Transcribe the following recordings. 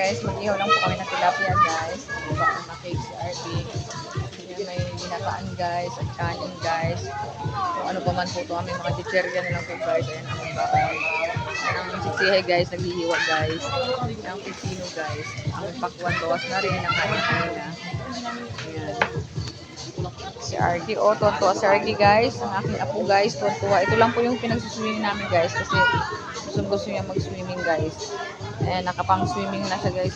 guys, mag-ihaw lang po kami ng tilapia guys. Diba, na-cake si RP. Ayan, may ginataan guys, at kanin guys. Kung ano pa man po ito, aming mga chicherya na lang po guys. Ayan, aming bakay. Ayan, ang siksihay guys, naghihiwa guys. Ayan, ang pipino guys. Aming pakwan, bawas na rin, nakain kanina. Ayan. Si RD, tuwa si RD guys. Ang aking apo guys, tuwa. Ito lang po yung pinagsuswimming namin guys. Kasi gusto niya mag-swimming guys. Ayan, nakapang-swimming na siya guys.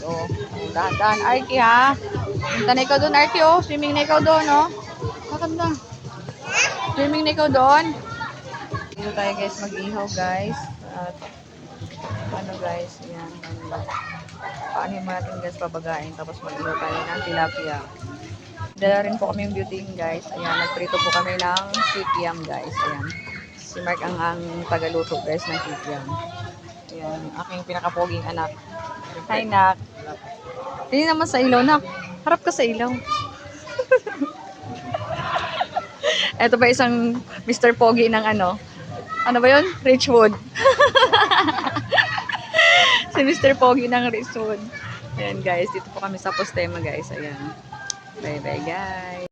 Dahan-dahan. Arky ha. Punta na ikaw doon, Arky Swimming na ikaw doon, Maganda. Swimming na ikaw doon. Dito tayo guys, mag-ihaw guys. At ano guys, yan. Paano mo natin guys pabagain. Tapos mag-ihaw tayo ng tilapia. Dala rin po kami yung beauty guys. Ayan, nagprito po kami ng kikiam guys. Ayan. Si Mark ang tagaluto guys ng kikiam. Ayan, aking pinakapoging anak. Hi, Nak. Hindi naman sa ilaw, Nak. Harap ka sa ilaw. Ito ba isang Mr. Pogi ng ano? Ano ba yun? Richwood. Si Mr. Pogi ng Richwood. Ayan guys, dito po kami sa Postema guys. Ayan. Bye-bye guys.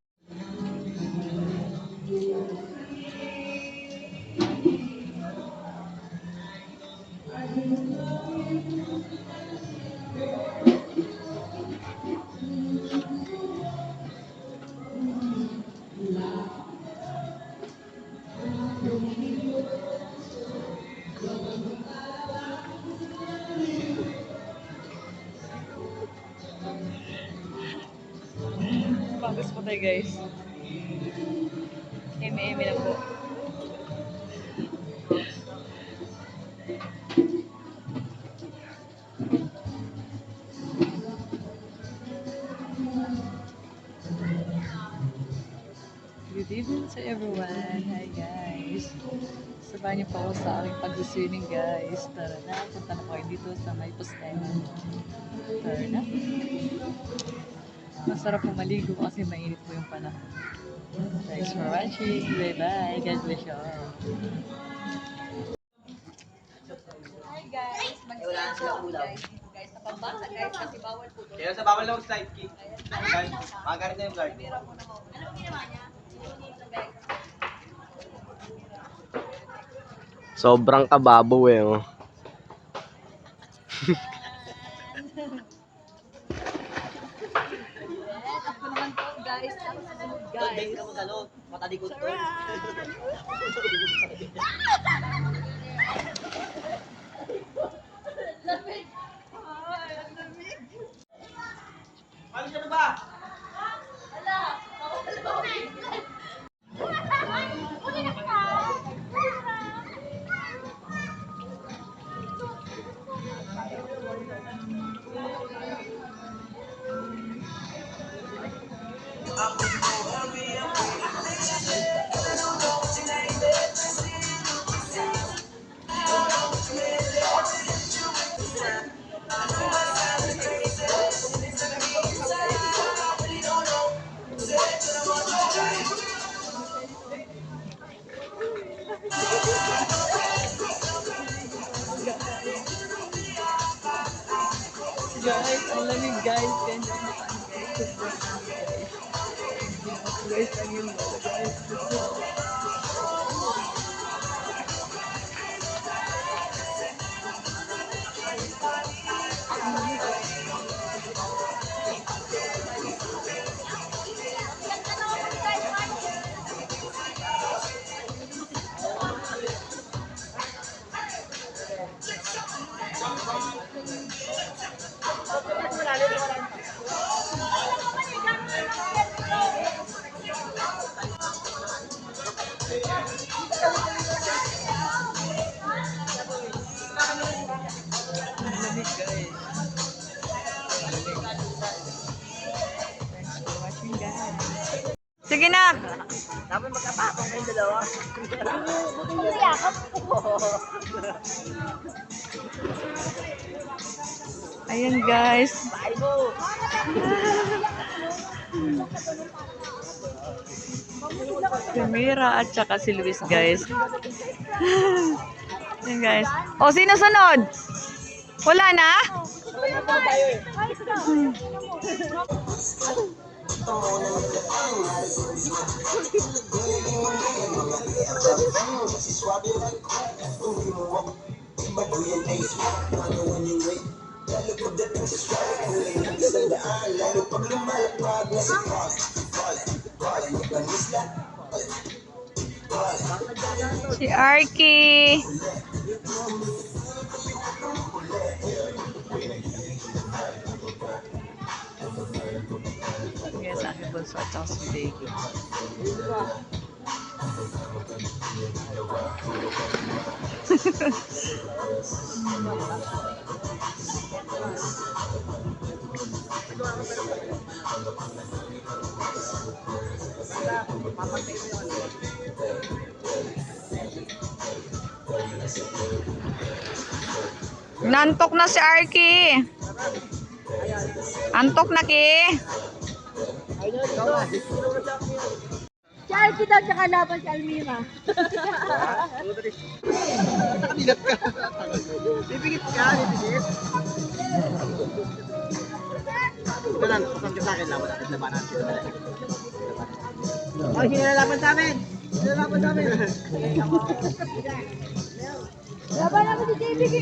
Bagus po tayo guys. Eme-eme lang po. Good evening to everyone. Hi guys. Sabahan niyo po ako sa aking pag-swimming guys. Tara na, punta na po kayo dito sa may Postema. Tara na. Masarap po maligo kasi mainit po yung panahon. Thanks for watching. Bye-bye. God bless you all. Hi guys. Mag-slide guys. Dito guys. Napambasa guys kasi bawal po doon. Kaya sa bawal lang slide key. Magalit na yung guard. Ano po ginawa niya? Sobrang kababo Ako naman po guys. Guys. Matalikod to. Lamig. Ay, lamig. Ano siya na ba? Wala. Guys, ang lamig guys. Ganyan na guys. Guys, ang yung guys. Sige na. Dapat magkapatong kayong dalawa. Ayan guys. Bye mo. Si Mira at saka si Luis guys. Ayan guys. O, sino sunod? Wala na? Si Arky. Yes, aking bunso at saka si Baby. Nantok na si Arky. Antok na ki. Si Arky daw tsaka laban si Almira. Bibigit ka, bibigit. Ito lang, pasang ka sa akin, laban natin, labanan natin. Oh, sinilalaban sa amin! Sinilalaban sa amin! Laban naman si JBK.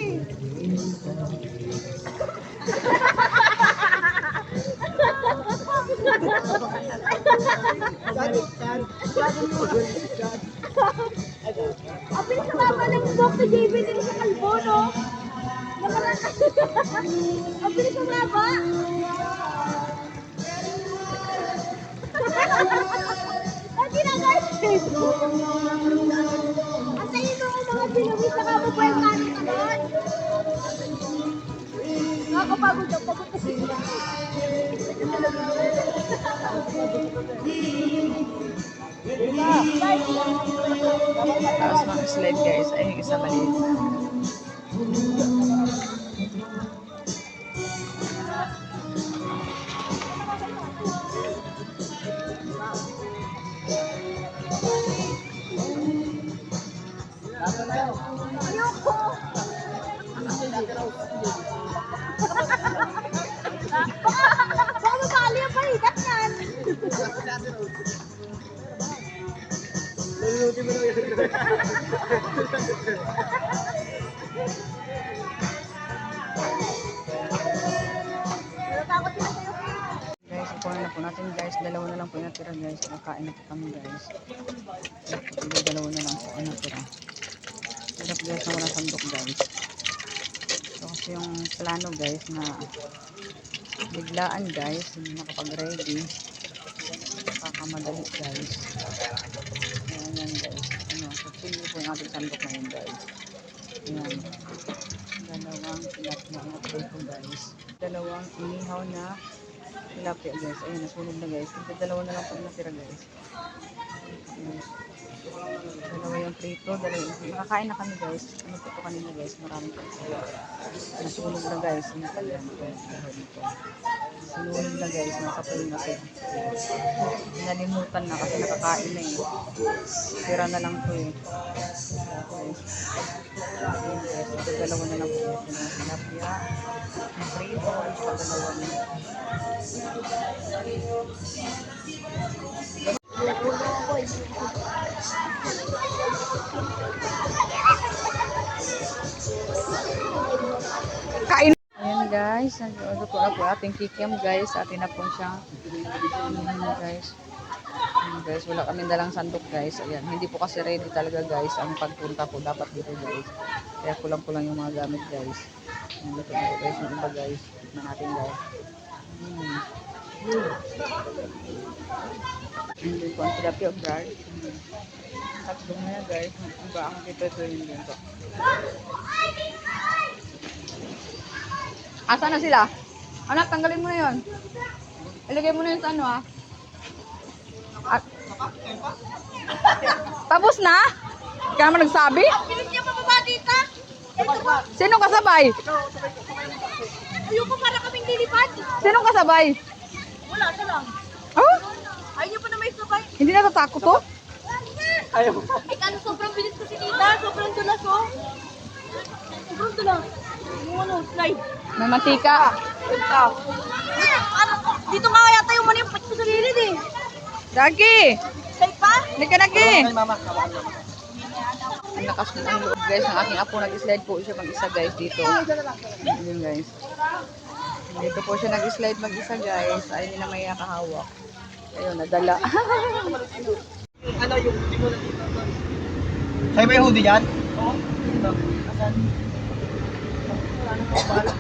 Ang pinakababa ng book ni JBK sa kalbo, no? Ang pinakababa. Ang ginagawa siya. Antayin mo ang mga binawis na kababayan namin ka doon. Nakakapagod ang pagod na sila. Tapos mga slide guys. Ay, yung isa maliit. Ayoko. Baka mabali ang palikat yan. Natatakot sila sa'yo. Guys, ipunin na po natin guys. Dalawa na lang po yung natira guys. Nakain na po kami guys. Dalawa na lang po ang natira. Hirap guys na walang sandok guys. So kasi yung plano guys na biglaan guys. Hindi nakapag-ready. Kakamadali guys. Ayan yan guys. Ano, so pili po yung ating sandok ngayon guys. Ayan. Dalawang tilapia na po guys. Dalawang inihaw na tilapia guys. Ayan, nasunog na guys. Dalawa na lang po yung natira guys. Ayan. Dalawa yung prito. Nakakain na kami guys. Ano po ito kanina guys. Maraming po. Nasunog na guys. Ano pa yan? Sinunog na guys. Nakapal na po. Nalimutan na kasi nakakain na eh. Tira na lang po eh. Okay. Ayan guys. Ito dalawa na lang po. Tilapia. Yung prito. Ito dalawa na. Kain. Ayan guys, nagluto na po ating kikiam guys. Atin na po siyang guys. Ayan guys, wala kaming dalang sandok guys. Ayan, hindi po kasi ready talaga guys. Ang pagpunta po dapat dito guys. Kaya kulang-kulang yung mga gamit guys. Ayan, luto na po guys yung iba guys. Tignan natin guys. Hindi po ang tilapia brad. Tatlong na yan guys. Ang iba ang dito yung dito. Asa na sila? Anak, tanggalin mo na yun. Ilagay mo na yun sa ano ah. Tapos na? Kaya naman nagsabi? Pilit niya mababati ka. Sino kasabay? Ayoko para kaming lilipad. Sino kasabay? Wala, ito lang. Oh? Ayaw niyo pa na may sabay. Hindi natatakot to? Ay, ano, sobrang bilis ko si Tita. Sobrang dulas, oh. Sobrang dulas. Yung ano, slide. May mantika. Ano, dito nga yata yung mani yung pati sa gilid eh. Dagi! Slide pa? Halika Dagi! Ay, mama. Hawakan mo. Ang lakas ng loob guys ng aking apo. Nag-slide po siya mag-isa guys dito. Ayun guys. Dito po siya nag-slide mag-isa guys. Ayaw niya na may kahawak. Ayun, nadala. Ano yung dito na dito? Sa'yo ba yung hoodie yan? Oo. Asan? Wala na.